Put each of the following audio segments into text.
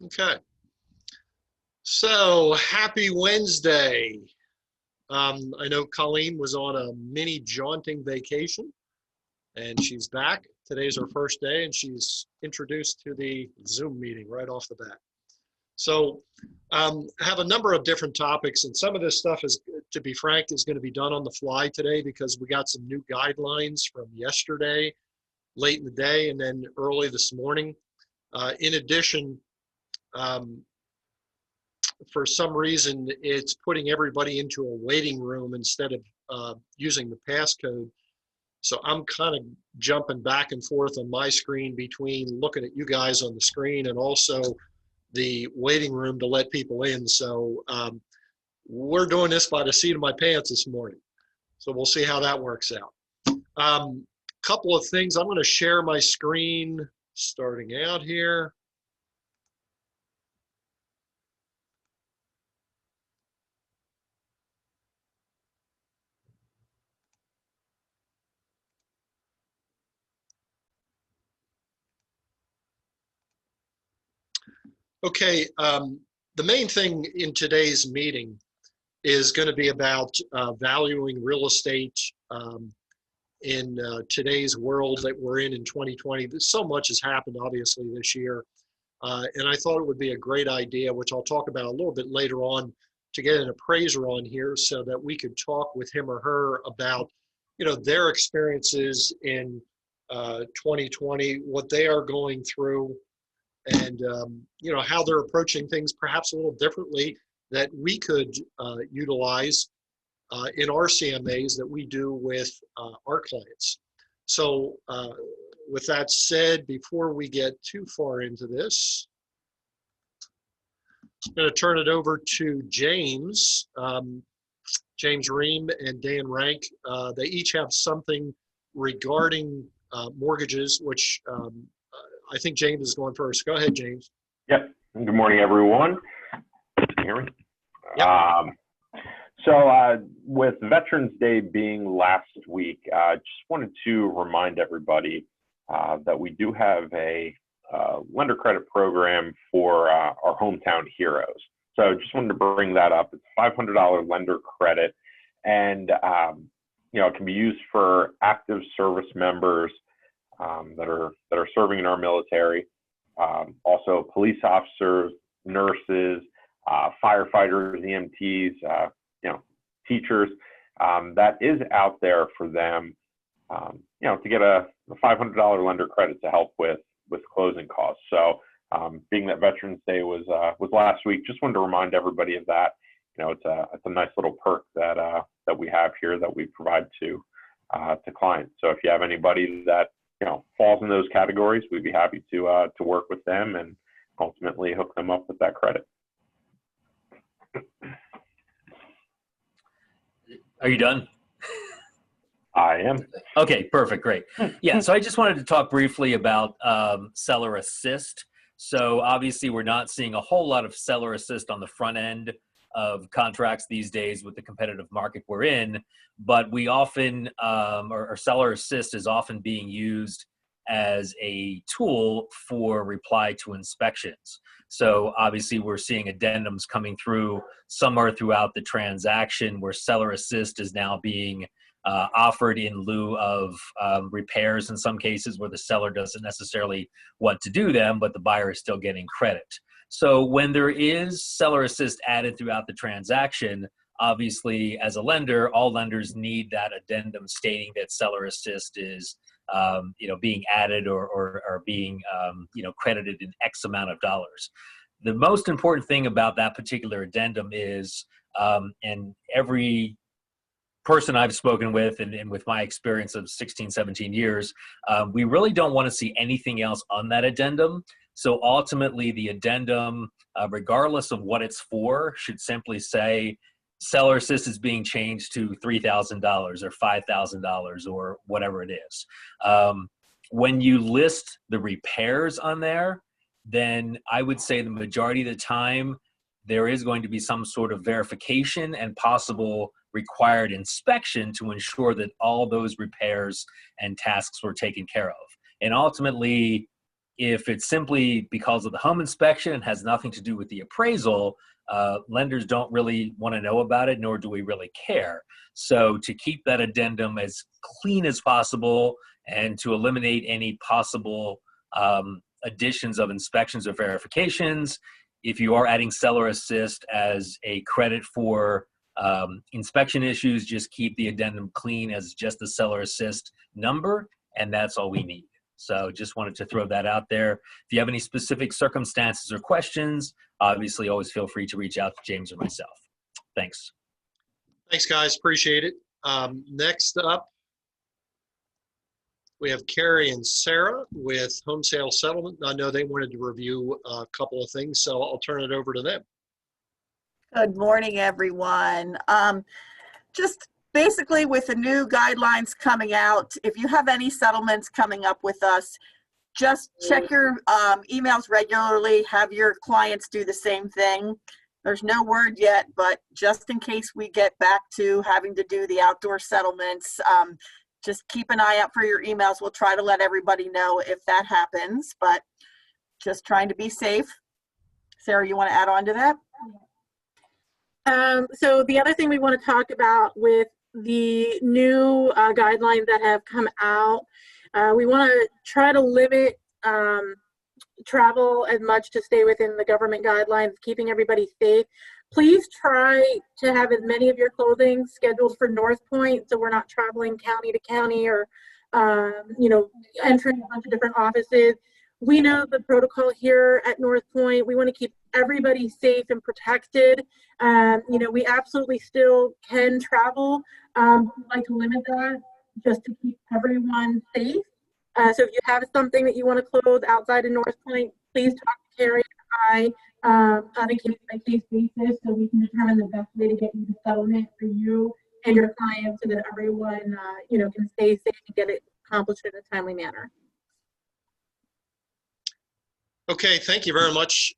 Okay. So happy Wednesday. I know Colleen was on a mini jaunting vacation and she's back. Today's her first day and she's introduced to the Zoom meeting right off the bat. So have a number of different topics, and some of this stuff is, to be frank, is going to be done on the fly today because we got some new guidelines from yesterday, late in the day, and then early this morning. In addition, for some reason, it's putting everybody into a waiting room instead of using the passcode. So I'm kind of jumping back and forth on my screen between looking at you guys on the screen and also the waiting room to let people in. So we're doing this by the seat of my pants this morning. So we'll see how that works out. Couple of things. I'm going to share my screen starting out here. Okay, the main thing in today's meeting is going to be about valuing real estate in today's world that we're in 2020. So much has happened, obviously, this year. And I thought it would be a great idea, which I'll talk about a little bit later on, to get an appraiser on here so that we could talk with him or her about, their experiences in 2020, what they are going through, and how they're approaching things perhaps a little differently that we could utilize in our CMAs that we do with our clients. So with that said, before we get too far into this, I'm going to turn it over to James, James Ream and Dan Rank. They each have something regarding mortgages, which I think James is going first. Go ahead, James. Yep. Good morning, everyone. Can you hear me? Yep. So with Veterans Day being last week, I just wanted to remind everybody that we do have a lender credit program for our hometown heroes. So just wanted to bring that up. It's $500 lender credit, and it can be used for active service members that are serving in our military, also police officers, nurses, firefighters, EMTs, teachers. That is out there for them, to get a $500 lender credit to help with closing costs. So being that Veterans Day was last week, just wanted to remind everybody of that. It's a nice little perk that we have here that we provide to clients. So if you have anybody that falls in those categories, we'd be happy to work with them and ultimately hook them up with that credit. Are you done? I am. Okay, perfect, great. Yeah, so I just wanted to talk briefly about seller assist. So obviously we're not seeing a whole lot of seller assist on the front end of contracts these days with the competitive market we're in, but we often, or seller assist is often being used as a tool for reply to inspections. So obviously we're seeing addendums coming through somewhere throughout the transaction where seller assist is now being offered in lieu of repairs in some cases where the seller doesn't necessarily want to do them, but the buyer is still getting credit. So when there is seller assist added throughout the transaction, obviously as a lender, all lenders need that addendum stating that seller assist is being added or being credited in X amount of dollars. The most important thing about that particular addendum is, and every person I've spoken with and with my experience of 16, 17 years, we really don't want to see anything else on that addendum. So ultimately the addendum, regardless of what it's for, should simply say seller assist is being changed to $3,000 or $5,000 or whatever it is. When you list the repairs on there, then I would say the majority of the time there is going to be some sort of verification and possible required inspection to ensure that all those repairs and tasks were taken care of. And ultimately, If it's simply because of the home inspection and has nothing to do with the appraisal, lenders don't really want to know about it, nor do we really care. So to keep that addendum as clean as possible and to eliminate any possible additions of inspections or verifications, if you are adding seller assist as a credit for inspection issues, just keep the addendum clean as just the seller assist number, and that's all we need. So just wanted to throw that out there. If you have any specific circumstances or questions, obviously always feel free to reach out to James or myself. Thanks. Thanks, guys. Appreciate it. Next up, we have Carrie and Sarah with Homesale Settlement. I know they wanted to review a couple of things, so I'll turn it over to them. Good morning, everyone. Just basically with the new guidelines coming out, if you have any settlements coming up with us, just check your emails regularly, have your clients do the same thing. There's no word yet, but just in case we get back to having to do the outdoor settlements, just keep an eye out for your emails. We'll try to let everybody know if that happens, but just trying to be safe. Sarah, you want to add on to that? So the other thing we want to talk about with the new guidelines that have come out, we want to try to limit travel as much to stay within the government guidelines, keeping everybody safe. Please try to have as many of your closings scheduled for North Pointe, so we're not traveling county to county or entering a bunch of different offices. We know the protocol here at North Pointe. We want to keep everybody safe and protected. We absolutely still can travel. We'd like to limit that just to keep everyone safe. So if you have something that you want to close outside of North Pointe, please talk to Carrie and I on a case-by-case basis so we can determine the best way to get you the settlement for you and your clients so that everyone can stay safe and get it accomplished in a timely manner. Okay, thank you very much,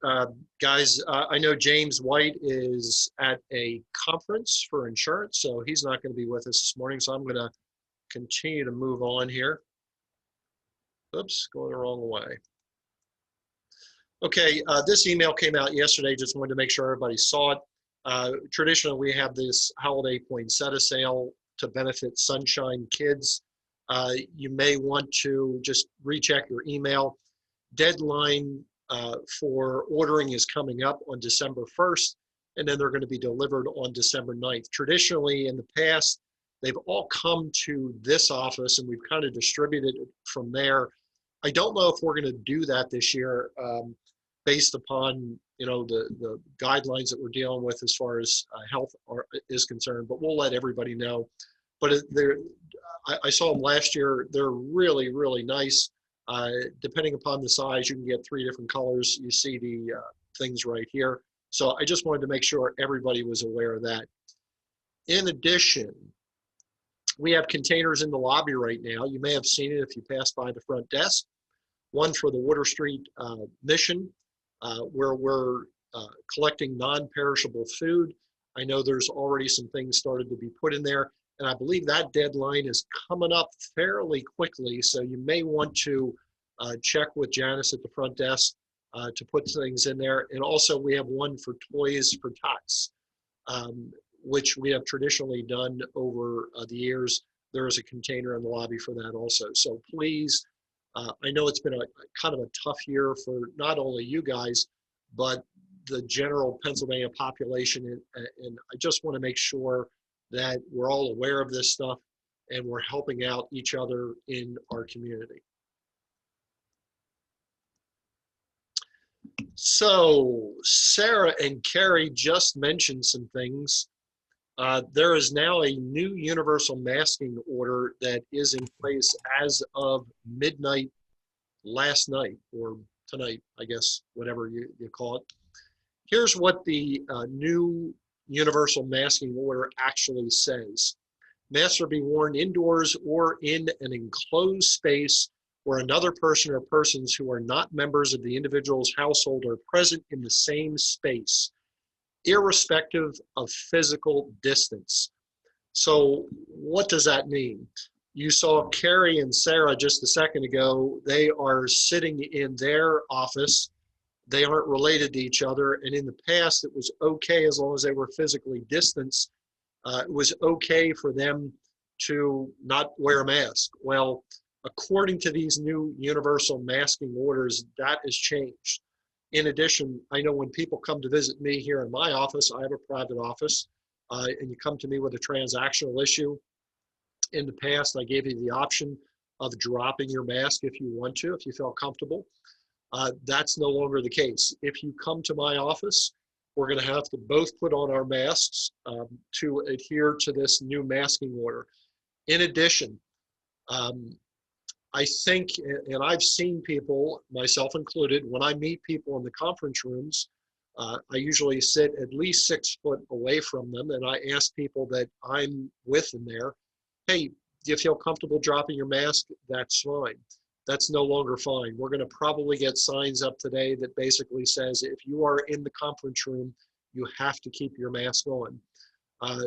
guys. I know James White is at a conference for insurance, so he's not going to be with us this morning, so I'm going to continue to move on here. Oops, going the wrong way. Okay, this email came out yesterday. Just wanted to make sure everybody saw it. Traditionally, we have this holiday poinsettia sale to benefit Sunshine Kids. You may want to just recheck your email. Deadline for ordering is coming up on December 1st, and then they're going to be delivered on December 9th. Traditionally, in the past, they've all come to this office, and we've kind of distributed it from there. I don't know if we're going to do that this year based upon the guidelines that we're dealing with as far as health is concerned, but we'll let everybody know. But I saw them last year. They're really, really nice. Depending upon the size, you can get 3 different colors. You see the things right here. So I just wanted to make sure everybody was aware of that. In addition, we have containers in the lobby right now. You may have seen it if you passed by the front desk. One for the Water Street mission, where we're collecting non-perishable food. I know there's already some things started to be put in there, and I believe that deadline is coming up fairly quickly, so you may want to check with Janice at the front desk to put things in there. And also we have one for Toys for Tots, which we have traditionally done over the years. There is a container in the lobby for that also. So please, I know it's been a kind of a tough year for not only you guys, but the general Pennsylvania population. And I just want to make sure that we're all aware of this stuff and we're helping out each other in our community. So Sarah and Carrie just mentioned some things. There is now a new universal masking order that is in place as of midnight last night, or tonight, I guess, whatever you call it. Here's what the new universal masking order actually says. Masks are being worn indoors or in an enclosed space where another person or persons who are not members of the individual's household are present in the same space, irrespective of physical distance. So what does that mean? You saw Carrie and Sarah just a second ago. They are sitting in their office. They aren't related to each other. And in the past, it was okay as long as they were physically distanced. It was okay for them to not wear a mask. Well, according to these new universal masking orders, that has changed. In addition, I know when people come to visit me here in my office, I have a private office, and you come to me with a transactional issue. In the past, I gave you the option of dropping your mask if you want to, if you felt comfortable. That's no longer the case. If you come to my office, we're going to have to both put on our masks to adhere to this new masking order. In addition, I think, and I've seen people, myself included, when I meet people in the conference rooms, I usually sit at least 6 foot away from them, and I ask people that I'm with in there, hey, do you feel comfortable dropping your mask? That's fine. That's no longer fine. We're going to probably get signs up today that basically says if you are in the conference room, you have to keep your mask on.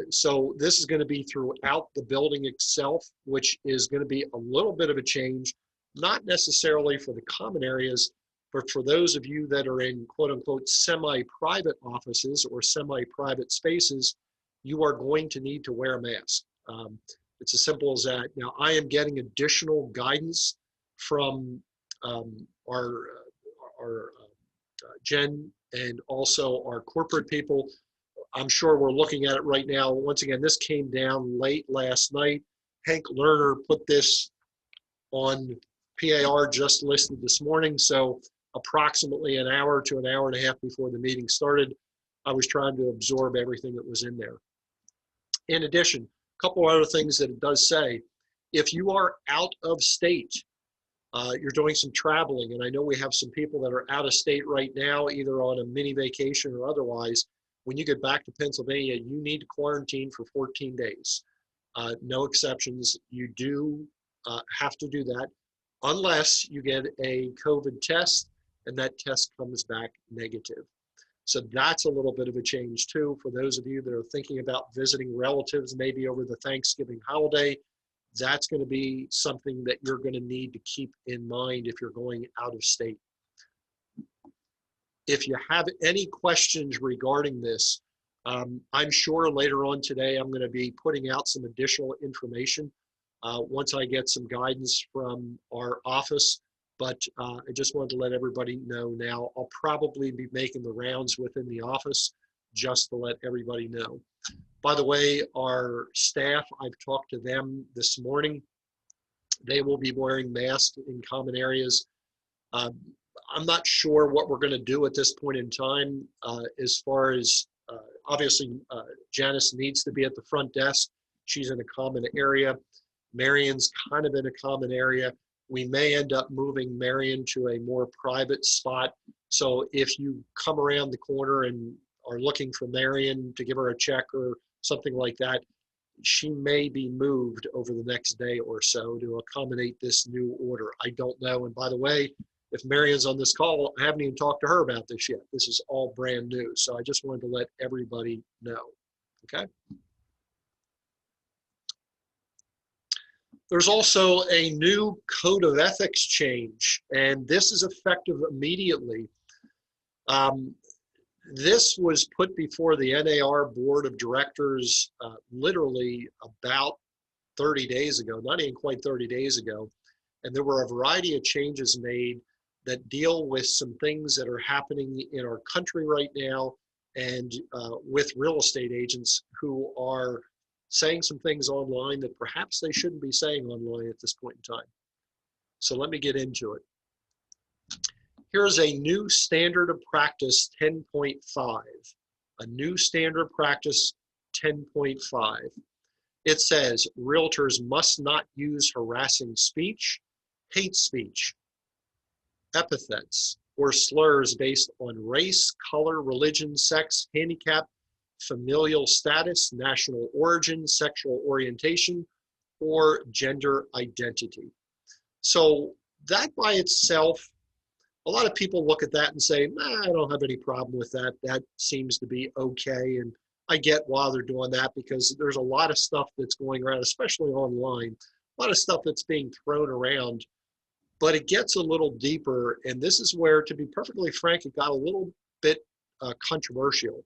So this is going to be throughout the building itself, which is going to be a little bit of a change, not necessarily for the common areas, but for those of you that are in quote unquote semi-private offices or semi-private spaces, you are going to need to wear a mask. It's as simple as that. Now, I am getting additional guidance from our Jen and also our corporate people. I'm sure we're looking at it right now. Once again, this came down late last night. Hank Lerner put this on PAR just listed this morning. So approximately an hour to an hour and a half before the meeting started, I was trying to absorb everything that was in there. In addition, a couple other things that it does say, if you are out of state, you're doing some traveling, and I know we have some people that are out of state right now, either on a mini vacation or otherwise. When you get back to Pennsylvania, you need to quarantine for 14 days. No exceptions. You do have to do that unless you get a COVID test and that test comes back negative. So that's a little bit of a change too for those of you that are thinking about visiting relatives maybe over the Thanksgiving holiday. That's going to be something that you're going to need to keep in mind if you're going out of state. If you have any questions regarding this, I'm sure later on today I'm going to be putting out some additional information once I get some guidance from our office. But I just wanted to let everybody know now. I'll probably be making the rounds within the office just to let everybody know. By the way, our staff, I've talked to them this morning. They will be wearing masks in common areas. I'm not sure what we're going to do at this point in time as far as, obviously, Janice needs to be at the front desk. She's in a common area. Marion's kind of in a common area. We may end up moving Marion to a more private spot. So if you come around the corner and are looking for Marion to give her a check or something like that, she may be moved over the next day or so to accommodate this new order. I don't know. And by the way, if Marion's on this call, I haven't even talked to her about this yet. This is all brand new. So I just wanted to let everybody know, okay? There's also a new Code of Ethics change, and this is effective immediately. This was put before the NAR Board of Directors literally about 30 days ago, not even quite 30 days ago. And there were a variety of changes made that deal with some things that are happening in our country right now and with real estate agents who are saying some things online that perhaps they shouldn't be saying online at this point in time. So let me get into it. Here's a new standard of practice 10.5, a new standard of practice 10.5. It says realtors must not use harassing speech, hate speech, epithets, or slurs based on race, color, religion, sex, handicap, familial status, national origin, sexual orientation, or gender identity. So that by itself, a lot of people look at that and say, nah, I don't have any problem with that. That seems to be okay. And I get why they're doing that because there's a lot of stuff that's going around, especially online, a lot of stuff that's being thrown around, but it gets a little deeper. And this is where, to be perfectly frank, it got a little bit controversial,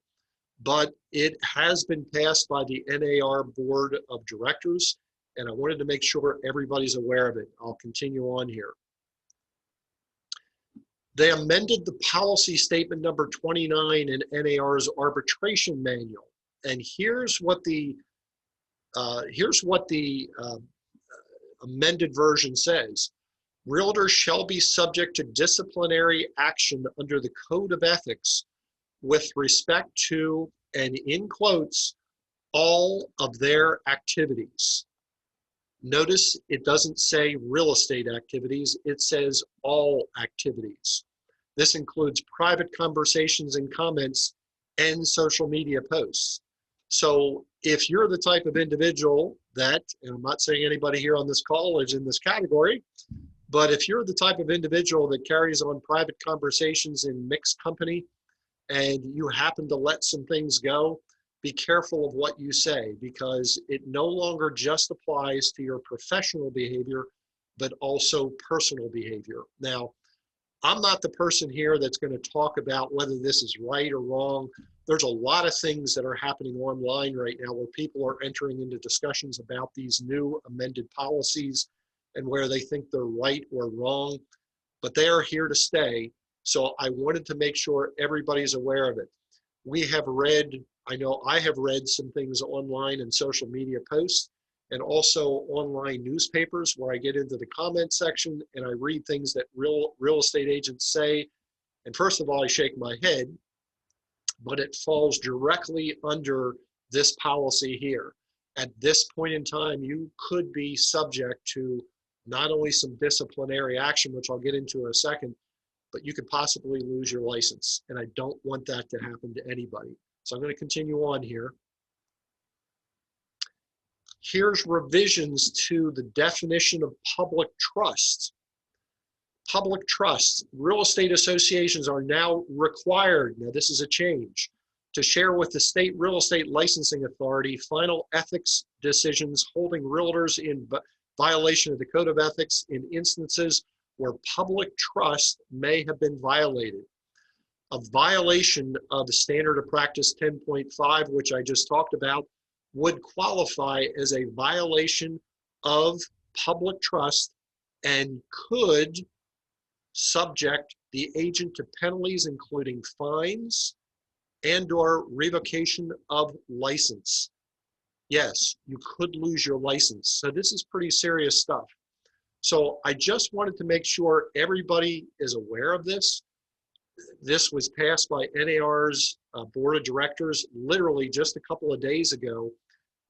but it has been passed by the NAR Board of Directors, and I wanted to make sure everybody's aware of it. I'll continue on here. They amended the policy statement number 29 in NAR's arbitration manual. And here's what the amended version says. Realtors shall be subject to disciplinary action under the Code of Ethics with respect to, and in quotes, all of their activities. Notice it doesn't say real estate activities, it says all activities. This includes private conversations and comments and social media posts. So if you're the type of individual that, and I'm not saying anybody here on this call is in this category, but if you're the type of individual that carries on private conversations in mixed company and you happen to let some things go, be careful of what you say, because it no longer just applies to your professional behavior, but also personal behavior. Now, I'm not the person here that's going to talk about whether this is right or wrong. There's a lot of things that are happening online right now where people are entering into discussions about these new amended policies and where they think they're right or wrong, but they are here to stay. So I wanted to make sure everybody's aware of it. We have read, I know I have read some things online and social media posts, and also online newspapers where I get into the comment section and I read things that real estate agents say. And first of all, I shake my head, but it falls directly under this policy here. At this point in time, you could be subject to not only some disciplinary action, which I'll get into in a second, but you could possibly lose your license. And I don't want that to happen to anybody. So I'm going to continue on here. Here's revisions to the definition of public trust. Public trust. Real estate associations are now required, now this is a change, to share with the state real estate licensing authority final ethics decisions holding realtors in violation of the Code of Ethics in instances where public trust may have been violated. A violation of the Standard of Practice 10.5, which I just talked about, would qualify as a violation of public trust and could subject the agent to penalties, including fines and/or revocation of license. Yes, you could lose your license. So this is pretty serious stuff. So I just wanted to make sure everybody is aware of this. This was passed by NAR's Board of Directors literally just a couple of days ago.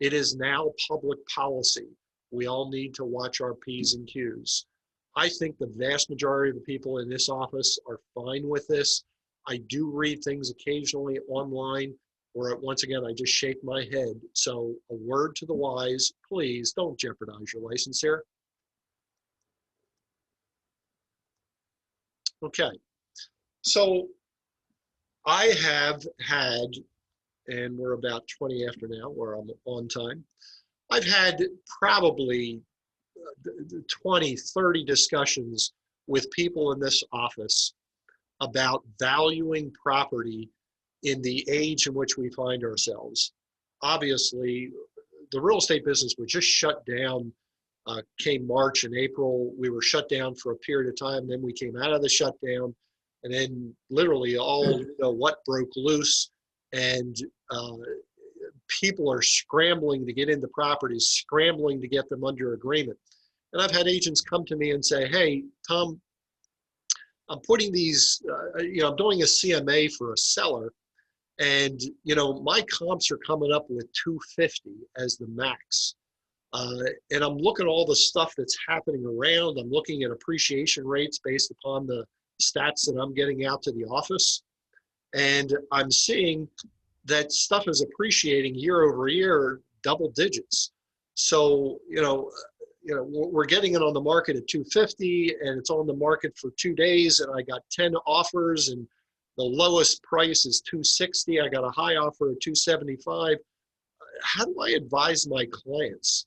It is now public policy. We all need to watch our P's and Q's. I think the vast majority of the people in this office are fine with this. I do read things occasionally online where, once again, I just shake my head. So a word to the wise, please don't jeopardize your license here. Okay, so I have had, and we're about 20 after now, where I'm on time. I've had probably 20, 30 discussions with people in this office about valuing property in the age in which we find ourselves. Obviously, the real estate business was just shut down, came March and April. We were shut down for a period of time, then we came out of the shutdown, and then literally all what broke loose, and people are scrambling to get into properties, scrambling to get them under agreement. And I've had agents come to me and say, hey, Tom, I'm putting these, I'm doing a CMA for a seller, and my comps are coming up with 250 as the max. And I'm looking at all the stuff that's happening around. I'm looking at appreciation rates based upon the stats that I'm getting out to the office. And I'm seeing that stuff is appreciating year over year, double digits. So, we're getting it on the market at 250 and it's on the market for 2 days, and I got 10 offers and the lowest price is 260. I got a high offer of 275. How do I advise my clients?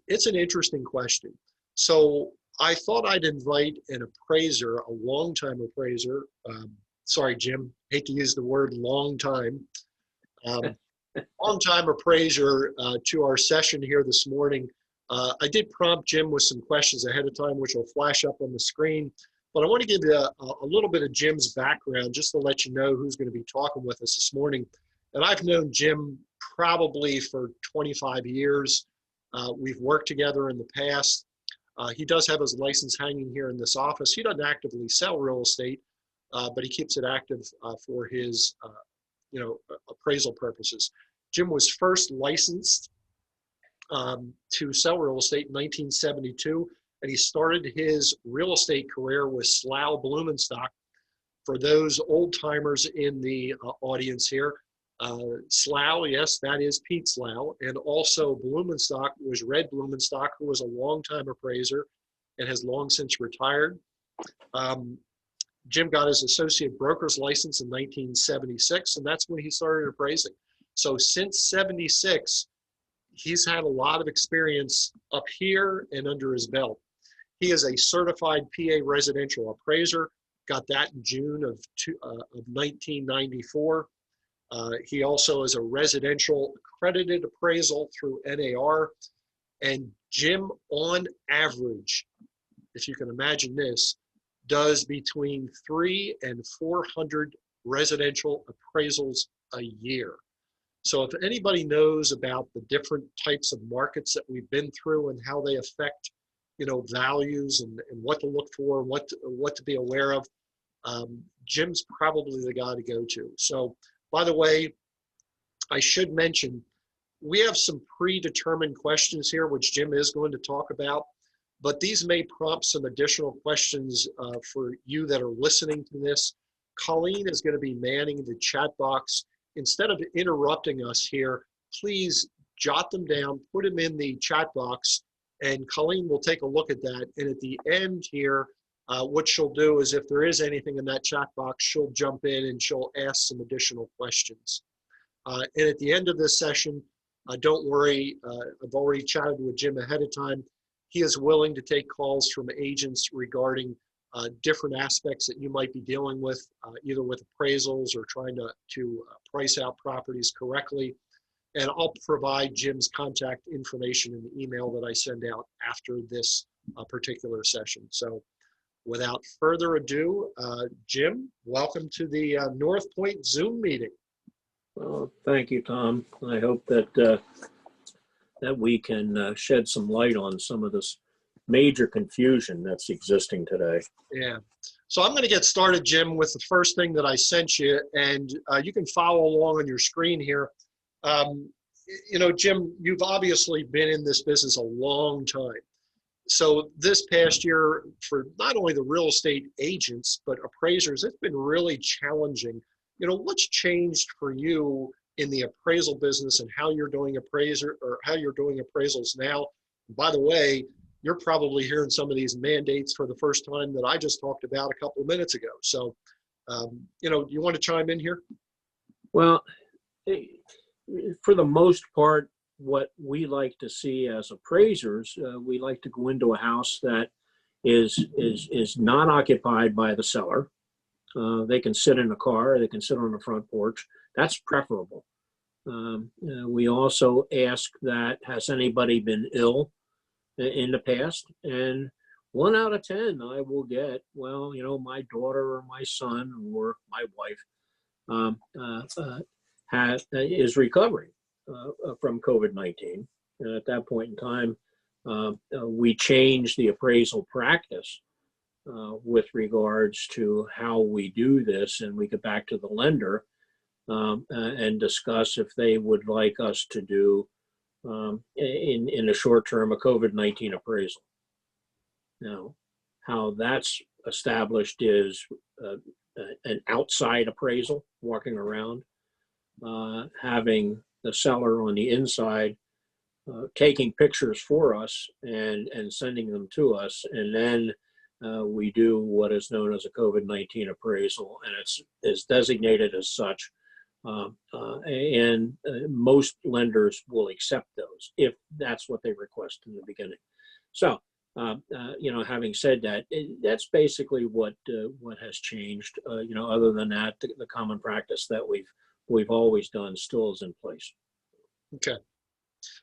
It's an interesting question. So I thought I'd invite an appraiser, a longtime appraiser. Sorry, Jim, hate to use the word long time. Longtime appraiser to our session here this morning. I did prompt Jim with some questions ahead of time, which will flash up on the screen. But I want to give you a little bit of Jim's background just to let you know who's going to be talking with us this morning. And I've known Jim probably for 25 years. We've worked together in the past. He does have his license hanging here in this office. He doesn't actively sell real estate, but he keeps it active for his appraisal purposes. Jim was first licensed to sell real estate in 1972, and he started his real estate career with Slough Blumenstock. For those old timers in the audience here, Slough, yes, that is Pete Slough, and also Blumenstock was Red Blumenstock, who was a longtime appraiser and has long since retired. Jim got his associate broker's license in 1976, and that's when he started appraising. So since 76, he's had a lot of experience up here and under his belt. He is a certified PA residential appraiser, got that in June of 1994. He also is a residential accredited appraisal through NAR. And Jim, on average, if you can imagine this, does between 300 and 400 residential appraisals a year. So if anybody knows about the different types of markets that we've been through and how they affect, values and what to look for, what to be aware of, Jim's probably the guy to go to. So, by the way, I should mention, we have some predetermined questions here, which Jim is going to talk about, but these may prompt some additional questions for you that are listening to this. Colleen is going to be manning the chat box. Instead of interrupting us here, please jot them down, put them in the chat box, and Colleen will take a look at that. And at the end here, what she'll do is if there is anything in that chat box, she'll jump in and she'll ask some additional questions. And at the end of this session, don't worry, I've already chatted with Jim ahead of time. He is willing to take calls from agents regarding different aspects that you might be dealing with, either with appraisals or trying to price out properties correctly. And I'll provide Jim's contact information in the email that I send out after this particular session. So without further ado, Jim, welcome to the North Point Zoom meeting. Well, thank you, Tom. I hope that that we can shed some light on some of this major confusion that's existing today. Yeah. So I'm going to get started, Jim, with the first thing that I sent you, and you can follow along on your screen here. Jim, you've obviously been in this business a long time. So this past year, for not only the real estate agents, but appraisers, it's been really challenging. What's changed for you in the appraisal business and how you're doing appraisals now? By the way, you're probably hearing some of these mandates for the first time that I just talked about a couple of minutes ago. So, you want to chime in here? Well, for the most part, what we like to see as appraisers, we like to go into a house that is not occupied by the seller. They can sit in a car, they can sit on the front porch. That's preferable. We also ask that, has anybody been ill in the past? And 1 out of 10, I will get, well, my daughter or my son or my wife is recovering from COVID-19. And at that point in time, we changed the appraisal practice with regards to how we do this, and we get back to the lender and discuss if they would like us to do in the short term a COVID-19 appraisal. Now, how that's established is an outside appraisal, walking around, having the seller on the inside taking pictures for us and sending them to us, and then we do what is known as a COVID-19 appraisal, and it's designated as such Most lenders will accept those if that's what they request in the beginning. So, having said that, that's basically what has changed. Other than that, the common practice that we've always done still is in place. Okay.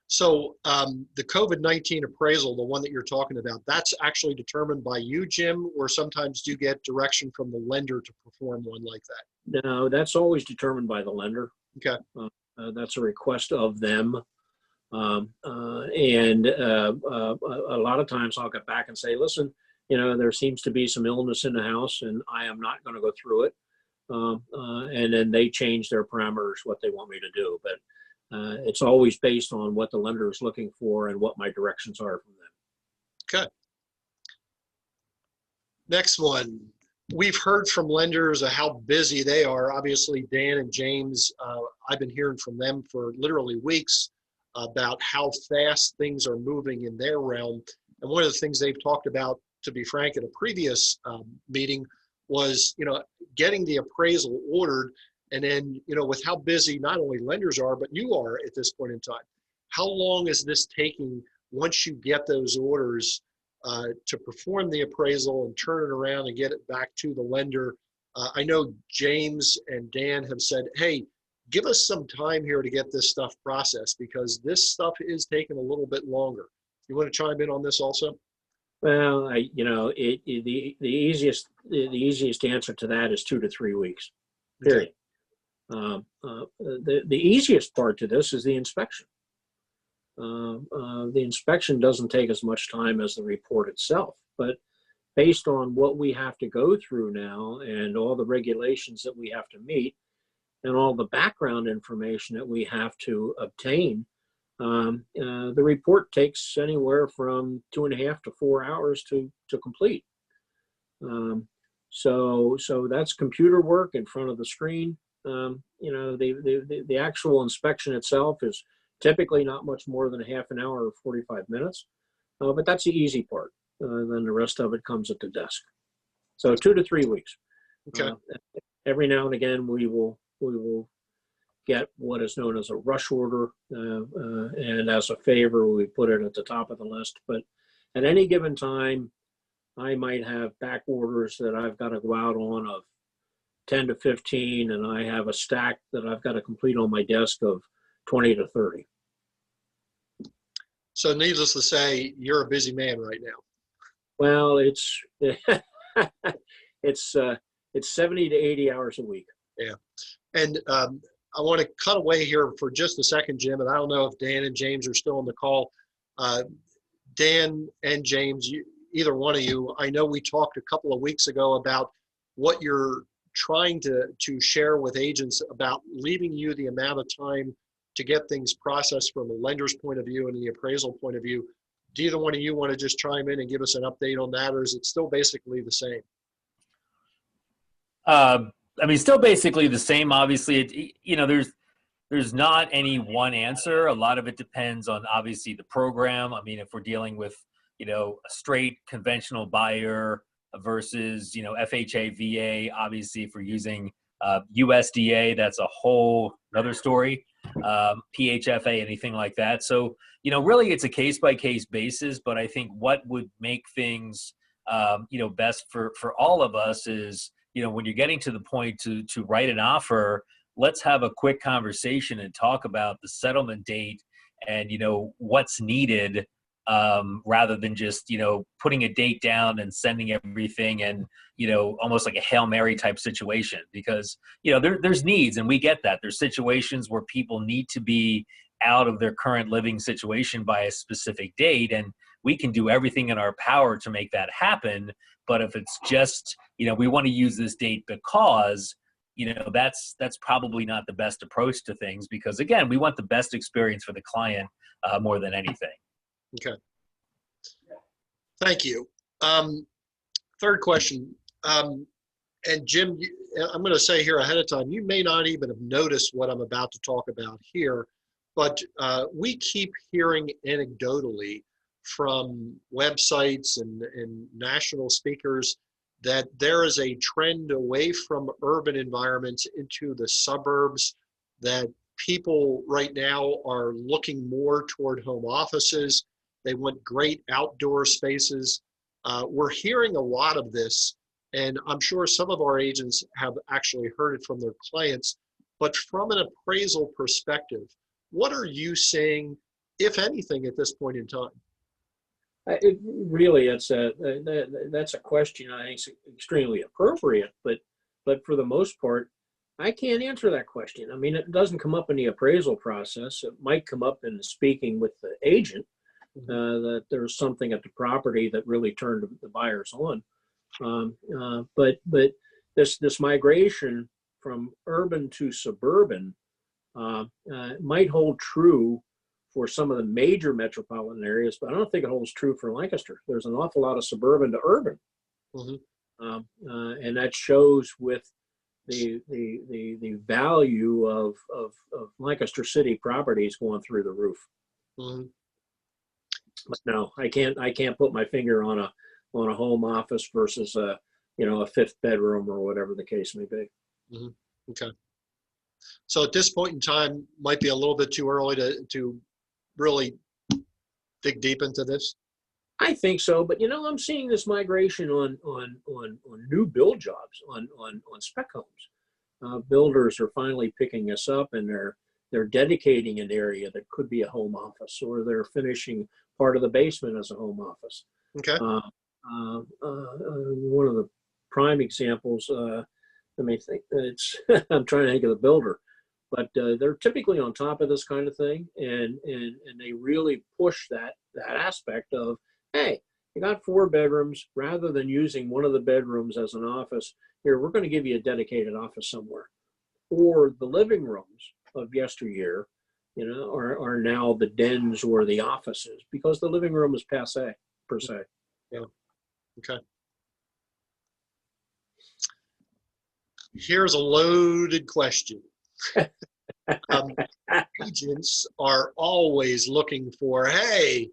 So the COVID-19 appraisal, the one that you're talking about, that's actually determined by you, Jim, or sometimes do you get direction from the lender to perform one like that? No, that's always determined by the lender. Okay. That's a request of them. A lot of times I'll get back and say, listen, there seems to be some illness in the house and I am not going to go through it. And then they change their parameters, what they want me to do. But it's always based on what the lender is looking for and what my directions are from them. Okay. Next one. We've heard from lenders how busy they are. Obviously, Dan and James, I've been hearing from them for literally weeks about how fast things are moving in their realm. And one of the things they've talked about, to be frank, at a previous meeting was, getting the appraisal ordered. And then, with how busy not only lenders are, but you are at this point in time, how long is this taking once you get those orders to perform the appraisal and turn it around and get it back to the lender? I know James and Dan have said, hey, give us some time here to get this stuff processed because this stuff is taking a little bit longer. You want to chime in on this also? Well, the easiest answer to that is 2 to 3 weeks, period. Okay. The easiest part to this is the inspection. The inspection doesn't take as much time as the report itself, but based on what we have to go through now and all the regulations that we have to meet and all the background information that we have to obtain, the report takes anywhere from 2.5 to 4 hours to complete. So that's computer work in front of the screen. The actual inspection itself is typically not much more than a half an hour or 45 minutes, but that's the easy part. Then the rest of it comes at the desk. So 2 to 3 weeks. Okay. Every now and again, we will get what is known as a rush order, and as a favor, we put it at the top of the list. But at any given time, I might have back orders that I've got to go out on of 10 to 15, and I have a stack that I've got to complete on my desk of 20 to 30. So needless to say, you're a busy man right now. Well, it's 70 to 80 hours a week. Yeah. And I want to cut away here for just a second, Jim, and I don't know if Dan and James are still on the call. Dan and James, either one of you, I know we talked a couple of weeks ago about what you're trying to share with agents about leaving you the amount of time to get things processed from a lender's point of view and the appraisal point of view. Do either one of you want to just chime in and give us an update on that, or is it still basically the same? Still basically the same. Obviously, there's not any one answer. A lot of it depends on obviously the program. If we're dealing with, a straight conventional buyer versus, FHA, VA, obviously if we're using USDA, that's a whole another story. PHFA, anything like that. So, really it's a case-by-case basis, but I think what would make things, best for all of us is, when you're getting to the point to write an offer, let's have a quick conversation and talk about the settlement date and, what's needed, rather than just, putting a date down and sending everything and, almost like a Hail Mary type situation because, there's needs and we get that. There's situations where people need to be out of their current living situation by a specific date, and we can do everything in our power to make that happen. But if it's just, we want to use this date because, that's probably not the best approach to things because, again, we want the best experience for the client more than anything. Okay. Thank you. Third question. And Jim, I'm going to say here ahead of time, you may not even have noticed what I'm about to talk about here, but we keep hearing anecdotally from websites and national speakers that there is a trend away from urban environments into the suburbs that people right now are looking more toward home offices. They want great outdoor spaces. We're hearing a lot of this, and I'm sure some of our agents have actually heard it from their clients. But from an appraisal perspective, what are you seeing, if anything, at this point in time? That's a question I think is extremely appropriate, but for the most part, I can't answer that question. I mean, it doesn't come up in the appraisal process. It might come up in speaking with the agent that there's something at the property that really turned the buyers on. But this migration from urban to suburban might hold true for some of the major metropolitan areas, but I don't think it holds true for Lancaster. There's an awful lot of suburban to urban, and that shows with the value of Lancaster City properties going through the roof. But no, I can't put my finger on a home office versus a fifth bedroom or whatever the case may be. Okay. So at this point in time, might be a little bit too early to really dig deep into this. I think so, but I'm seeing this migration on new build jobs, on spec homes. Builders are finally picking us up, and they're dedicating an area that could be a home office, or they're finishing part of the basement as a home office. Okay. One of the prime examples, let me think. I'm trying to think of the builder, but they're typically on top of this kind of thing, and they really push that aspect of, hey, you got 4 bedrooms. Rather than using one of the bedrooms as an office, here, we're going to give you a dedicated office somewhere. Or the living rooms of yesteryear, are now the dens or the offices, because the living room is passé, per se. Yeah. Okay. Here's a loaded question. Agents are always looking for, hey,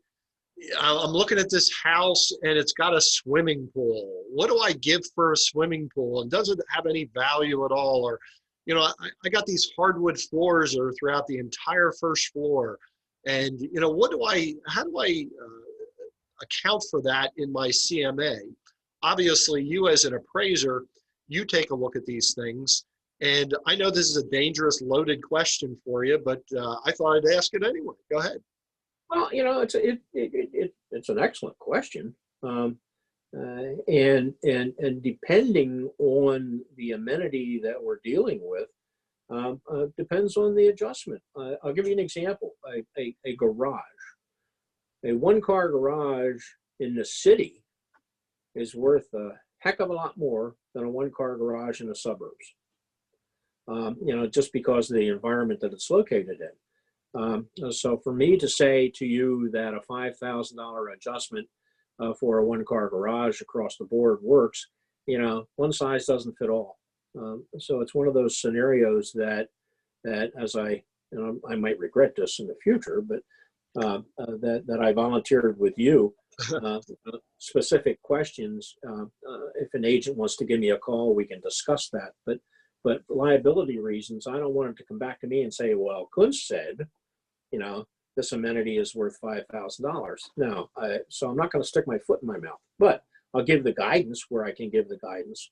I'm looking at this house and it's got a swimming pool. What do I give for a swimming pool? And does it have any value at all? Or, I got these hardwood floors that are throughout the entire first floor. And, how do I account for that in my CMA? Obviously, you as an appraiser, you take a look at these things. And I know this is a dangerous, loaded question for you, but I thought I'd ask it anyway. Go ahead. Well, it's an excellent question, and depending on the amenity that we're dealing with, depends on the adjustment. I'll give you an example: a garage, a 1-car garage in the city is worth a heck of a lot more than a 1-car garage in the suburbs. Just because of the environment that it's located in. So for me to say to you that a $5,000 adjustment for a 1-car garage across the board works, one size doesn't fit all. So it's one of those scenarios that as I might regret this in the future, but that I volunteered with you, specific questions. If an agent wants to give me a call, we can discuss that. But for liability reasons, I don't want him to come back to me and say, well, Kunz said, this amenity is worth $5,000. No, so I'm not going to stick my foot in my mouth, but I'll give the guidance where I can give the guidance.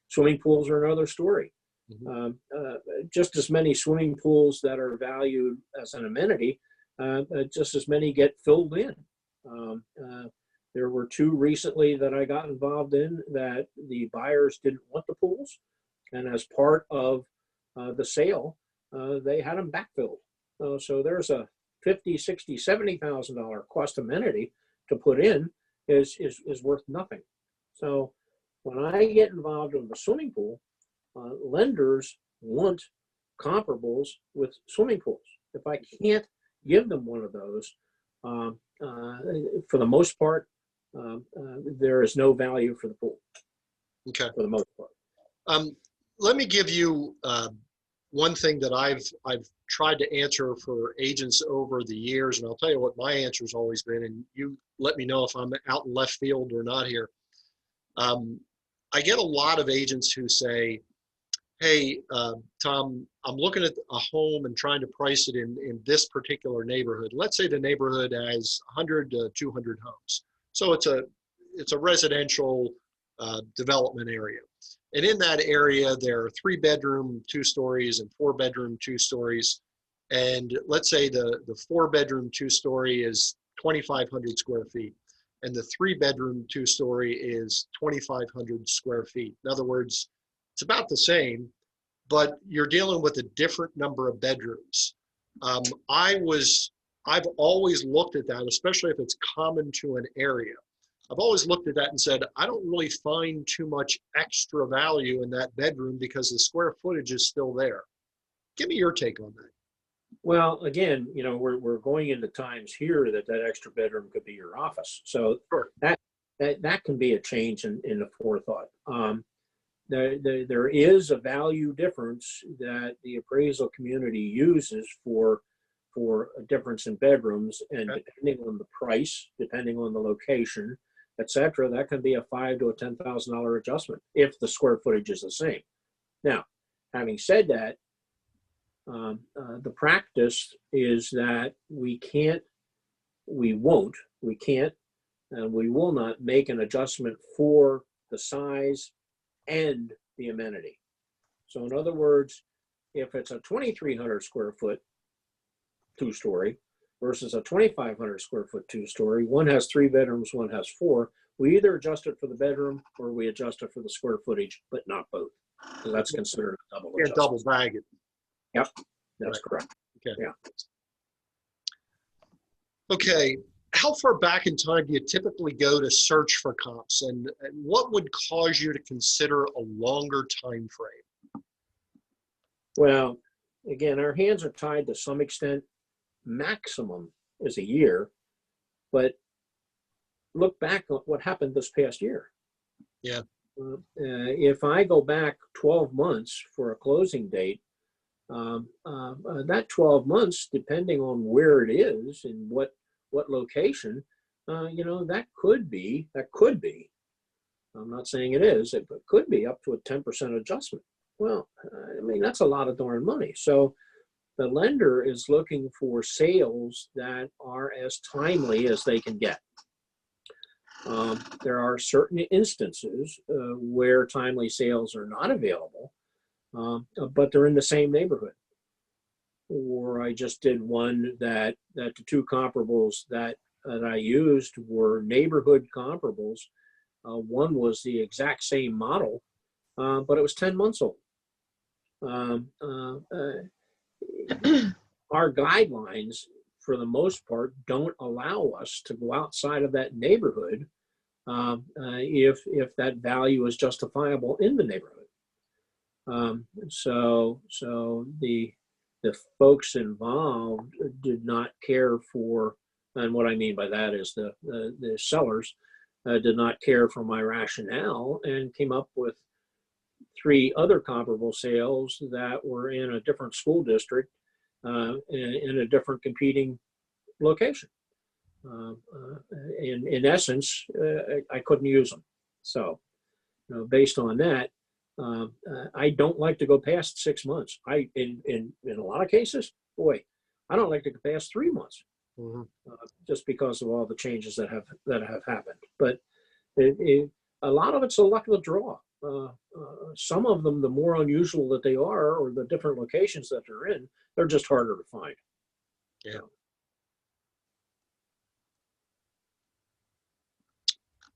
Swimming pools are another story. Just as many swimming pools that are valued as an amenity, just as many get filled in. There were 2 recently that I got involved in that the buyers didn't want the pools. And as part of the sale, they had them backfilled. So there's a $50,000, $60,000, $70,000 cost amenity to put in is worth nothing. So when I get involved in the swimming pool, lenders want comparables with swimming pools. If I can't give them one of those, for the most part, there is no value for the pool. Okay. For the most part. Let me give you one thing that I've tried to answer for agents over the years, and I'll tell you what my answer has always been, and you let me know if I'm out in left field or not here. I get a lot of agents who say, hey, Tom, I'm looking at a home and trying to price it in this particular neighborhood. Let's say the neighborhood has 100 to 200 homes. So it's a residential development area. And in that area, there are 3-bedroom, 2 stories and 4-bedroom, 2 stories. And let's say the 4-bedroom, 2-story is 2,500 square feet. And the 3-bedroom, 2-story is 2,500 square feet. In other words, it's about the same, but you're dealing with a different number of bedrooms. I've always looked at that, especially if it's common to an area. I've always looked at that and said, I don't really find too much extra value in that bedroom because the square footage is still there. Give me your take on that. Well, again, you know, we're going into times here that extra bedroom could be your office. So Sure. that can be a change in the forethought. There is a value difference that the appraisal community uses for a difference in bedrooms, and depending on the price, depending on the location, etc., that can be a $5,000 to $10,000 adjustment if the square footage is the same. Now, having said that, the practice is that we will not make an adjustment for the size and the amenity. So in other words, if it's a 2,300 square foot 2-story versus a 2,500 square foot 2-story, one has 3 bedrooms, one has 4, we either adjust it for the bedroom or we adjust it for the square footage, but not both. So that's considered a double adjustment. Double bag it. Yep, that's correct. Okay. Yeah. Okay. How far back in time do you typically go to search for comps, and what would cause you to consider a longer time frame? Well, again, our hands are tied to some extent. Maximum is a year, but look back at what happened this past year. Yeah. If I go back 12 months for a closing date, that 12 months, depending on where it is and what location, you know, that could be, I'm not saying it is, it could be up to a 10% adjustment. Well, I mean, that's a lot of darn money. So the lender is looking for sales that are as timely as they can get. There are certain instances where timely sales are not available, but they're in the same neighborhood. Or I just did one that the 2 comparables that I used were neighborhood comparables. One was the exact same model, but it was 10 months old. Our guidelines, for the most part, don't allow us to go outside of that neighborhood if that value is justifiable in the neighborhood. So the folks involved did not care for, and what I mean by that is the sellers did not care for my rationale and came up with 3 other comparable sales that were in a different school district in a different competing location. In essence, I couldn't use them. So, you know, based on that, I don't like to go past 6 months. In a lot of cases, boy, I don't like to go past 3 months, just because of all the changes that have happened. But a lot of it's a luck of the draw. Some of them, the more unusual that they are, or the different locations that they're in, they're just harder to find. Yeah.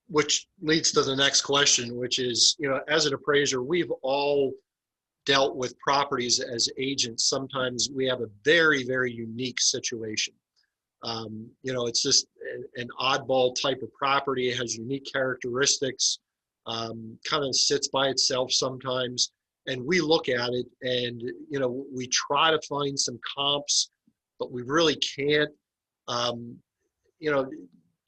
Which leads to the next question, which is, you know, as an appraiser, we've all dealt with properties as agents. Sometimes we have a very, very unique situation. You know, it's just an oddball type of property. It has unique characteristics, kind of sits by itself sometimes. And we look at it and, you know, we try to find some comps, but we really can't. You know,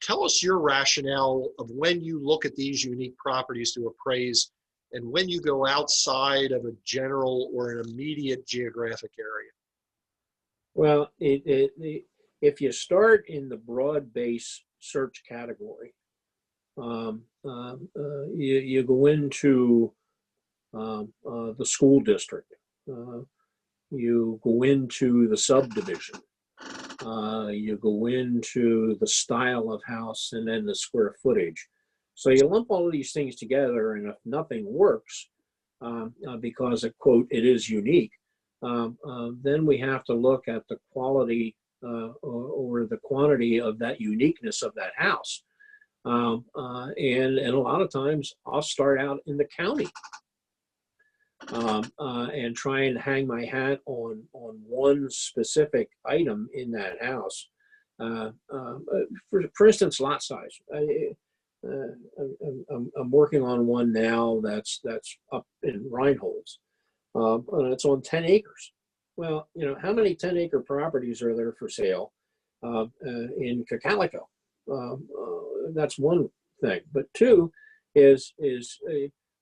tell us your rationale of when you look at these unique properties to appraise and when you go outside of a general or an immediate geographic area. Well, if you start in the broad base search category, you go into the school district. You go into the subdivision. You go into the style of house and then the square footage. So you lump all of these things together, and if nothing works, because quote, it is unique, then we have to look at the quality or the quantity of that uniqueness of that house. And a lot of times I'll start out in the county and try and hang my hat on one specific item in that house. For instance, lot size. I'm working on one now that's up in Reinhold's, and it's on 10 acres. Well, you know, how many 10-acre properties are there for sale in Cocalico? That's one thing. But two is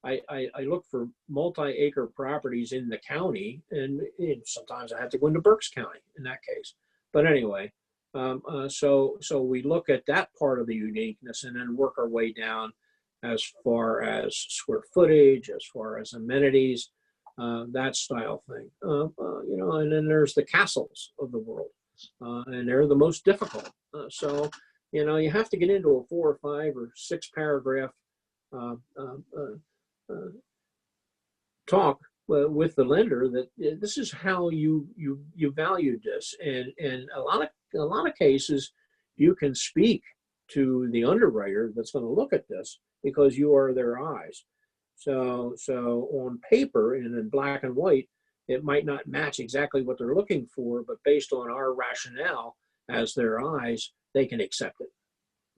I look for multi-acre properties in the county, and sometimes I have to go into Berks County in that case. But anyway, so we look at that part of the uniqueness and then work our way down as far as square footage, as far as amenities, that style thing. You know, and then there's the castles of the world, and they're the most difficult. So, you know, you have to get into a 4 or 5 or 6 paragraph talk with the lender that this is how you valued this, and a lot of cases you can speak to the underwriter that's going to look at this because you are their eyes. So on paper and in black and white, it might not match exactly what they're looking for, but based on our rationale as their eyes, they can accept it.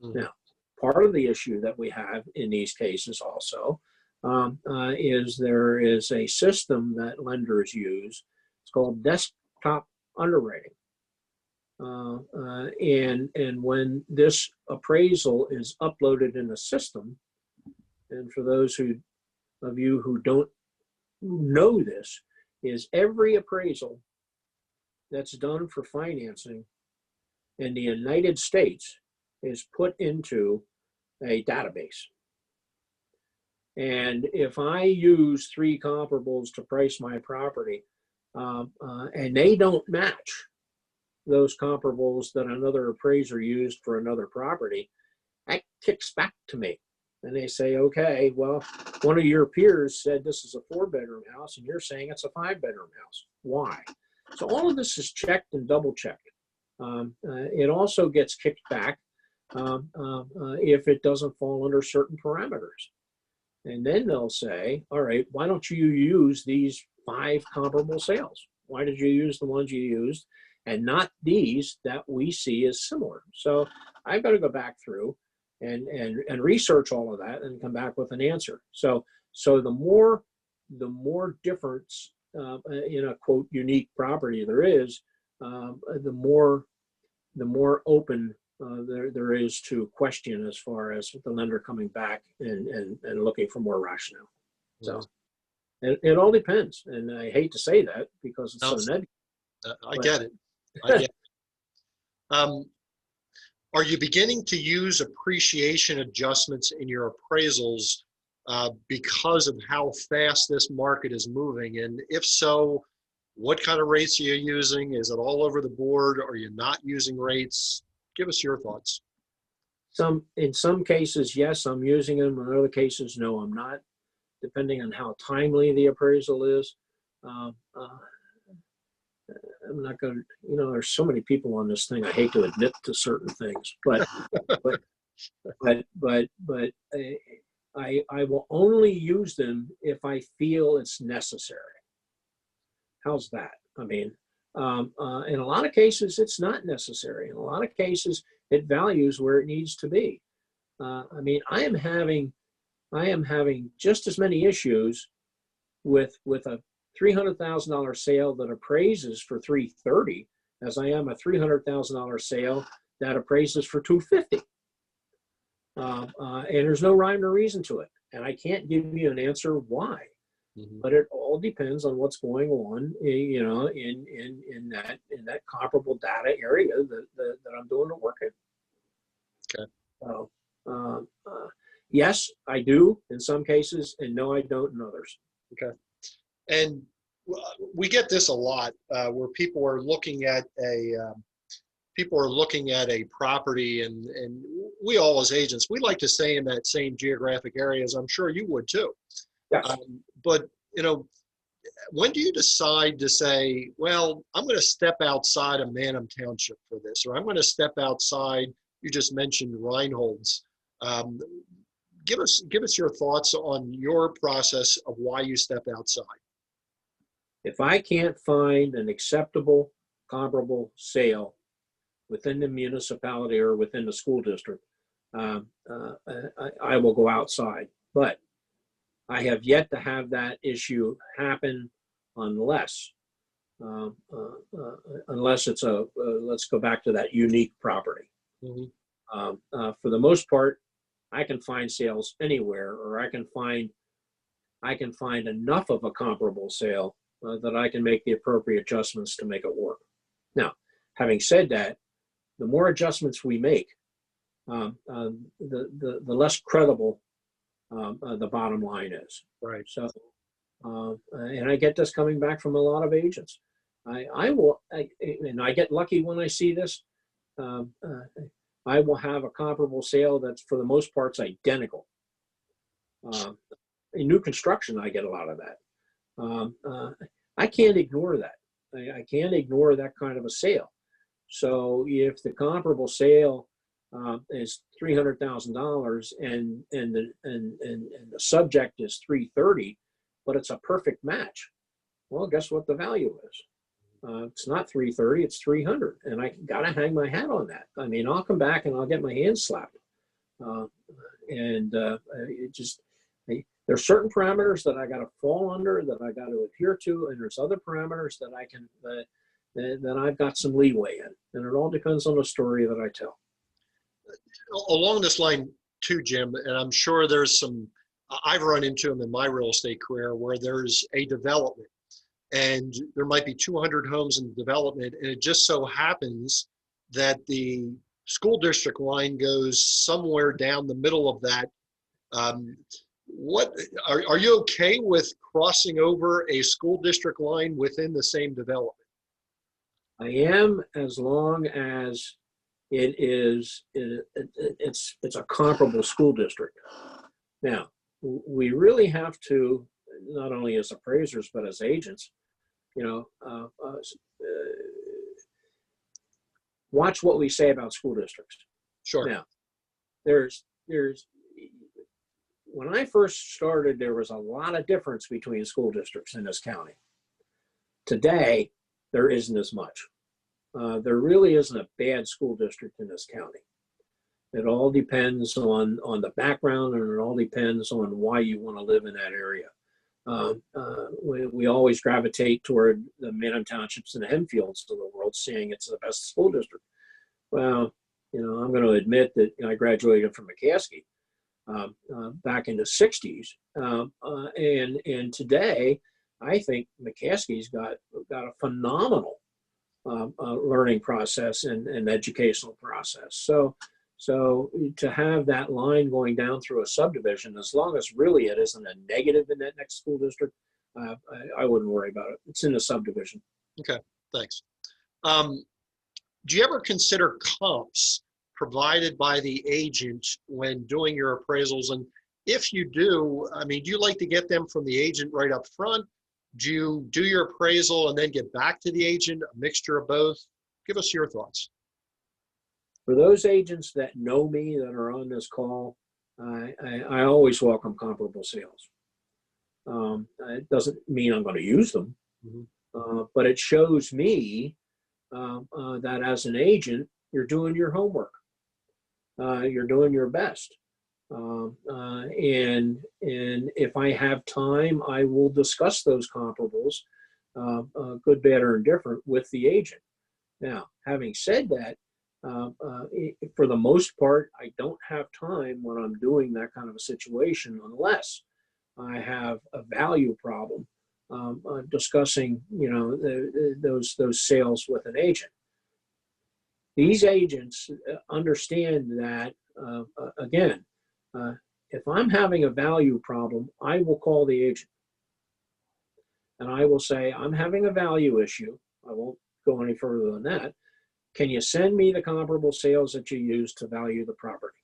Mm-hmm. Now, part of the issue that we have in these cases also is there is a system that lenders use. It's called desktop underwriting. And when this appraisal is uploaded in the system, and for those of you who don't know this, is every appraisal that's done for financing in the United States is put into a database. And if I use 3 comparables to price my property, and they don't match those comparables that another appraiser used for another property, that kicks back to me. And they say, okay, well, one of your peers said this is a 4-bedroom house, and you're saying it's a 5-bedroom house. Why? So all of this is checked and double checked. It also gets kicked back if it doesn't fall under certain parameters. And then they'll say, all right, why don't you use these 5 comparable sales? Why did you use the ones you used and not these that we see as similar? So I've got to go back through and research all of that and come back with an answer. So the more difference in a quote unique property there is, the more open there is to question as far as the lender coming back and looking for more rationale. So it all depends, and I hate to say that because it's so negative. I get it. I get it. Are you beginning to use appreciation adjustments in your appraisals because of how fast this market is moving? And if so, what kind of rates are you using? Is it all over the board? Are you not using rates? Give us your thoughts. In some cases, yes, I'm using them. In other cases, no, I'm not, depending on how timely the appraisal is. I'm not going to, you know, there's so many people on this thing. I hate to admit to certain things, but I will only use them if I feel it's necessary. How's that? I mean, in a lot of cases, it's not necessary. In a lot of cases, it values where it needs to be. I mean, I am having just as many issues with a $300,000 sale that appraises for $330,000 as I am a $300,000 sale that appraises for $250,000. And there's no rhyme or reason to it, and I can't give you an answer why. Mm-hmm. But it all depends on what's going on, you know, in that comparable data area that I'm doing the work in. Okay. So, yes, I do in some cases, and no, I don't in others. Okay. And we get this a lot where people are looking at a property, and we all as agents, we like to stay in that same geographic area, as I'm sure you would too. Yes. But you know, when do you decide to say, well, I'm going to step outside of Manhattan Township for this, or I'm going to step outside? You just mentioned Reinhold's. Give us your thoughts on your process of why you step outside. If I can't find an acceptable, comparable sale within the municipality or within the school district, I will go outside. But I have yet to have that issue happen unless it's let's go back to that unique property. Mm-hmm. For the most part, I can find sales anywhere, or I can find enough of a comparable sale that I can make the appropriate adjustments to make it work. Now, having said that, the more adjustments we make, the less credible the bottom line is. Right. So, and I get this coming back from a lot of agents. And I get lucky when I see this. I will have a comparable sale that's for the most parts identical. In new construction, I get a lot of that. I can't ignore that. I can't ignore that kind of a sale. So if the comparable sale is $300,000 and the subject is $330,000, but it's a perfect match, well, guess what the value is? It's not $330,000, it's $300,000, and I gotta hang my hat on that. I mean, I'll come back and I'll get my hands slapped. There's certain parameters that I got to fall under, that I got to adhere to, and there's other parameters that I can that I've got some leeway in, and it all depends on the story that I tell. Along this line too, Jim, and I'm sure there's some, I've run into them in my real estate career, where there's a development and there might be 200 homes in development, and it just so happens that the school district line goes somewhere down the middle of that. What are you okay with crossing over a school district line within the same development? I am, as long as it's a comparable school district. Now, we really have to, not only as appraisers but as agents, watch what we say about school districts. Sure. Now, there's when I first started, there was a lot of difference between school districts in this county. Today, there isn't as much. There really isn't a bad school district in this county. It all depends on the background, and it all depends on why you want to live in that area. We always gravitate toward the Manhattan Townships and the Hempfields of the world, saying it's the best school district. Well, I'm going to admit that I graduated from McCaskey back in the 60s. And today, I think McCaskey's got a phenomenal learning process and educational process. So to have that line going down through a subdivision, as long as really it isn't a negative in that next school district, I wouldn't worry about it. It's in the subdivision. Okay, thanks. Do you ever consider comps provided by the agent when doing your appraisals? And if you do, do you like to get them from the agent right up front? Do you do your appraisal and then get back to the agent, a mixture of both? Give us your thoughts. For those agents that know me, that are on this call, I always welcome comparable sales. It doesn't mean I'm going to use them, but it shows me that as an agent, you're doing your homework. You're doing your best. And if I have time, I will discuss those comparables, good, bad, or indifferent, with the agent. Now, having said that, for the most part, I don't have time when I'm doing that kind of a situation, unless I have a value problem, discussing, those sales with an agent. These agents understand that, again, if I'm having a value problem, I will call the agent. and I will say, I'm having a value issue. I won't go any further than that. Can you send me the comparable sales that you used to value the property?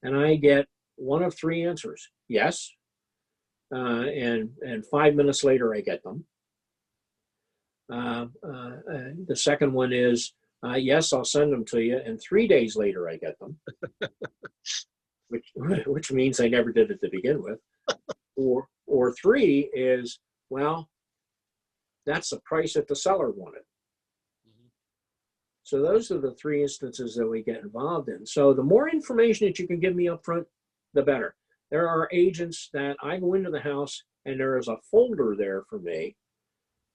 And I get one of three answers. Yes. And 5 minutes later, I get them. The second one is, yes, I'll send them to you. And 3 days later, I get them, which means I never did it to begin with. Or three is, well, that's the price that the seller wanted. So those are the three instances that we get involved in. So the more information that you can give me up front, the better. There are agents that I go into the house and there is a folder there for me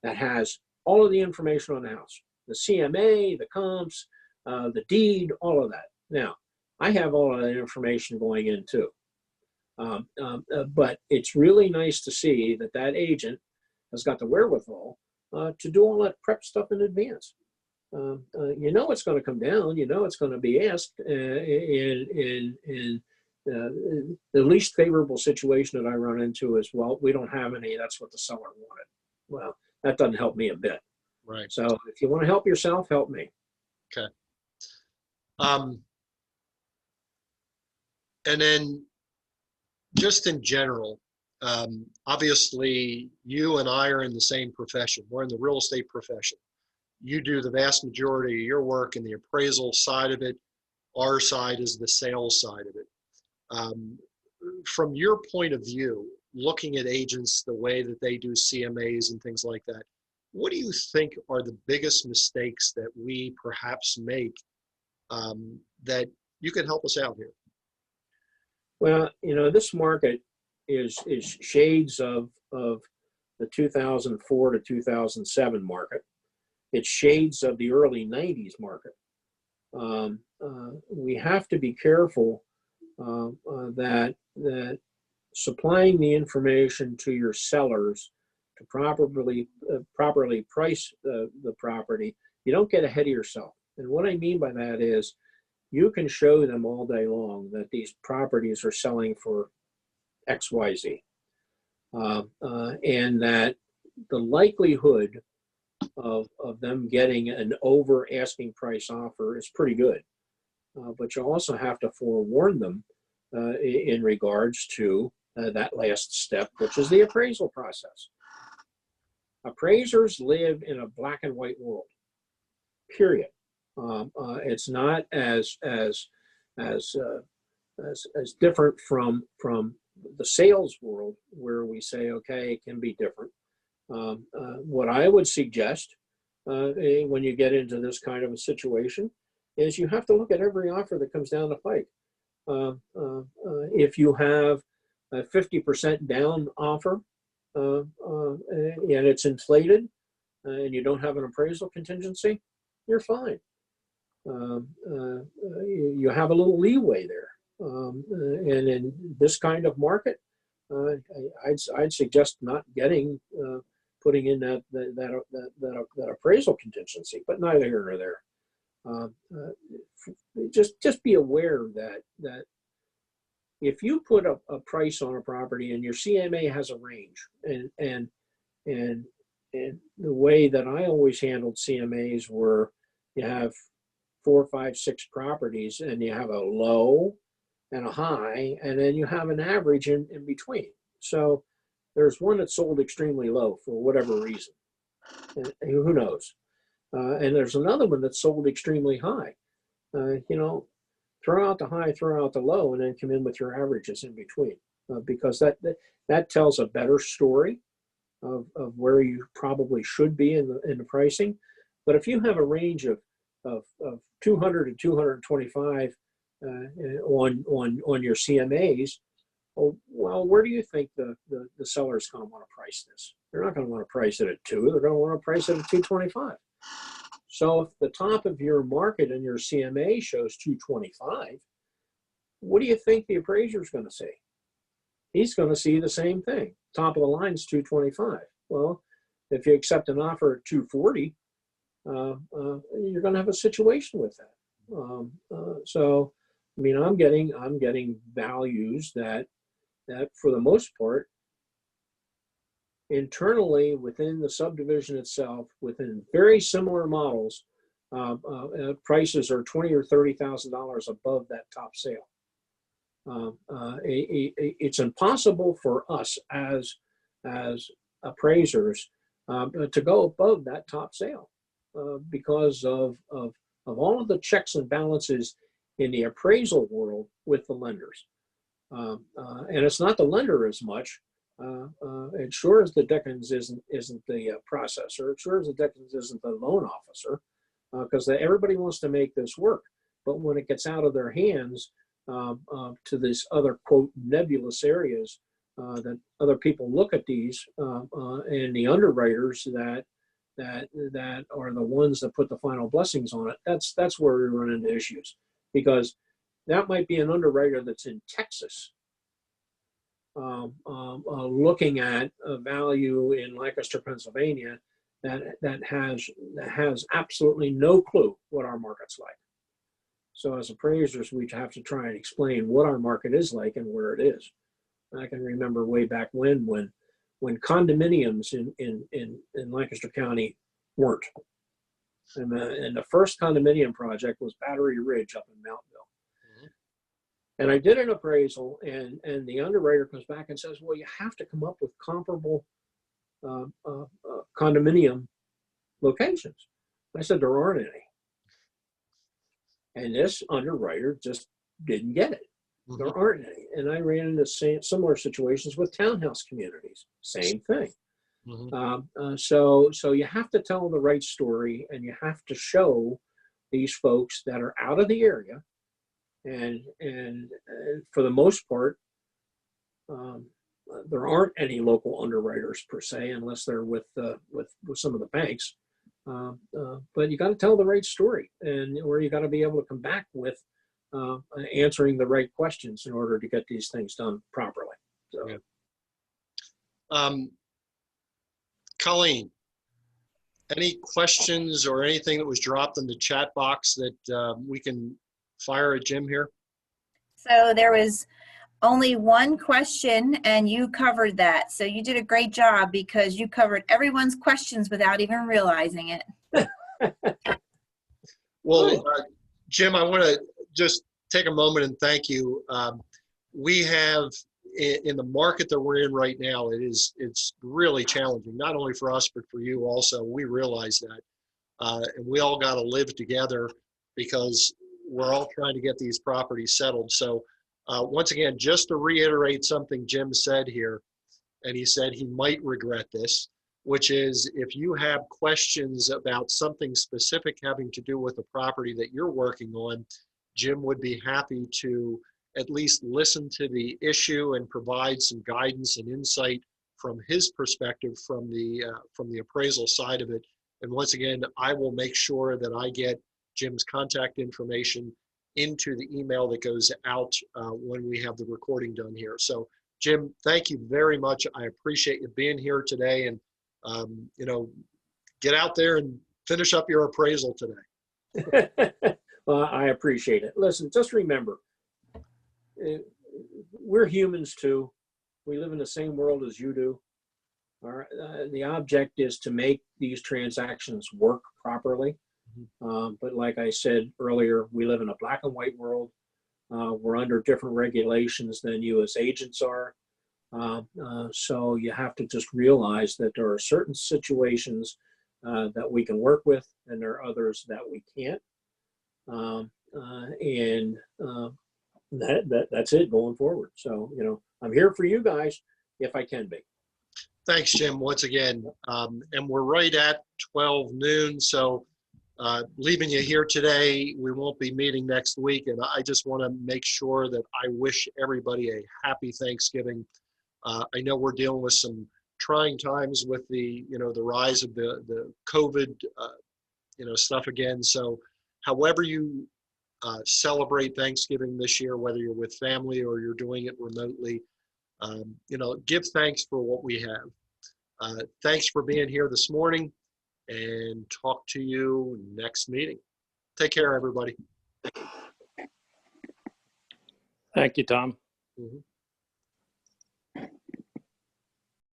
that has all of the information on the house, the CMA, the comps, the deed, all of that. Now, I have all of that information going in too. But it's really nice to see that that agent has got the wherewithal to do all that prep stuff in advance. You know it's going to come down. You know it's going to be asked in the least favorable situation that I run into is, well, we don't have any. That's what the seller wanted. Well, that doesn't help me a bit. Right. So if you want to help yourself, help me. Okay. And then just in general, obviously you and I are in the same profession. We're in the real estate profession. You do the vast majority of your work in the appraisal side of it. Our side is the sales side of it. From your point of view, looking at agents, the way that they do CMAs and things like that, what do you think are the biggest mistakes that we perhaps make that you can help us out here? Well, you know, this market is shades of the 2004 to 2007 market. It's shades of the early 90s market. We have to be careful that supplying the information to your sellers to properly price the property, you don't get ahead of yourself. And what I mean by that is you can show them all day long that these properties are selling for XYZ, and that the likelihood of them getting an over asking price offer is pretty good. But you also have to forewarn them in regards to that last step, which is the appraisal process. Appraisers live in a black and white world, period. It's not as different from the sales world, where we say, okay, it can be different. What I would suggest when you get into this kind of a situation is you have to look at every offer that comes down the pike. If you have a 50% down offer and it's inflated and you don't have an appraisal contingency, you're fine. You have a little leeway there. And in this kind of market, I'd suggest not putting in that appraisal contingency, but neither here nor there. Just be aware that if you put a price on a property and your CMA has a range, and the way that I always handled CMAs were, you have 4, 5, 6 properties, and you have a low and a high, and then you have an average in between. So there's one that sold extremely low for whatever reason, and who knows? And there's another one that sold extremely high. Throw out the high, throw out the low, and then come in with your averages in between, because that tells a better story of where you probably should be in the pricing. But if you have a range of 200 to 225 on your CMAs, well, where do you think the seller is going to want to price this? They're not going to want to price it at 2. They're going to want to price it at 225. So if the top of your market and your CMA shows 225, what do you think the appraiser is going to see? He's going to see the same thing. Top of the line is 225. Well, if you accept an offer at 240, you're going to have a situation with that. So, I mean, I'm getting values that for the most part, internally within the subdivision itself, within very similar models, prices are $20,000 or $30,000 above that top sale. It's impossible for us as appraisers to go above that top sale because of all of the checks and balances in the appraisal world with the lenders. And it's not the lender as much. It sure as the Dickens isn't the processor. It sure as the Dickens isn't the loan officer, because everybody wants to make this work. But when it gets out of their hands to this other, quote, nebulous areas, that other people look at these, and the underwriters that are the ones that put the final blessings on it, that's where we run into issues. Because that might be an underwriter that's in Texas, looking at a value in Lancaster, Pennsylvania, that has absolutely no clue what our market's like. So as appraisers, we have to try and explain what our market is like and where it is. I can remember way back when condominiums in Lancaster County weren't. And the first condominium project was Battery Ridge up in Mountville. Mm-hmm. And I did an appraisal, and the underwriter comes back and says, well, you have to come up with comparable condominium locations. I said, there aren't any. And this underwriter just didn't get it. Mm-hmm. There aren't any. And I ran into similar situations with townhouse communities. Same thing. Mm-hmm. So you have to tell the right story, and you have to show these folks that are out of the area, and for the most part, there aren't any local underwriters per se, unless they're with some of the banks. But you got to tell the right story, or you got to be able to come back with answering the right questions in order to get these things done properly. So. Yeah. Colleen, any questions or anything that was dropped in the chat box that we can fire at Jim here? So there was only one question, and you covered that. So you did a great job because you covered everyone's questions without even realizing it. Well, Jim, I want to just take a moment and thank you. We have, in the market that we're in right now, it's really challenging, not only for us, but for you also. We realize that. And we all got to live together because we're all trying to get these properties settled. So once again, just to reiterate something Jim said here, and he said he might regret this, which is if you have questions about something specific having to do with the property that you're working on, Jim would be happy to at least listen to the issue and provide some guidance and insight from his perspective from the appraisal side of it. And once again, I will make sure that I get Jim's contact information into the email that goes out when we have the recording done here. So Jim, thank you very much. I appreciate you being here today, and get out there and finish up your appraisal today. Well, I appreciate it. Listen, just remember, we're humans too. We live in the same world as you do. All right. The object is to make these transactions work properly. But like I said earlier, we live in a black and white world. We're under different regulations than you as agents are. So you have to just realize that there are certain situations that we can work with, and there are others that we can't. That's it going forward. So, I'm here for you guys if I can be. Thanks, Jim, once again. And we're right at 12 noon. So leaving you here today, we won't be meeting next week. And I just want to make sure that I wish everybody a happy Thanksgiving. I know we're dealing with some trying times with the rise of the COVID, stuff again. So however you celebrate Thanksgiving this year, whether you're with family or you're doing it remotely, give thanks for what we have. Thanks for being here this morning, and talk to you next meeting. Take care, everybody. Thank you, Tom. Mm-hmm.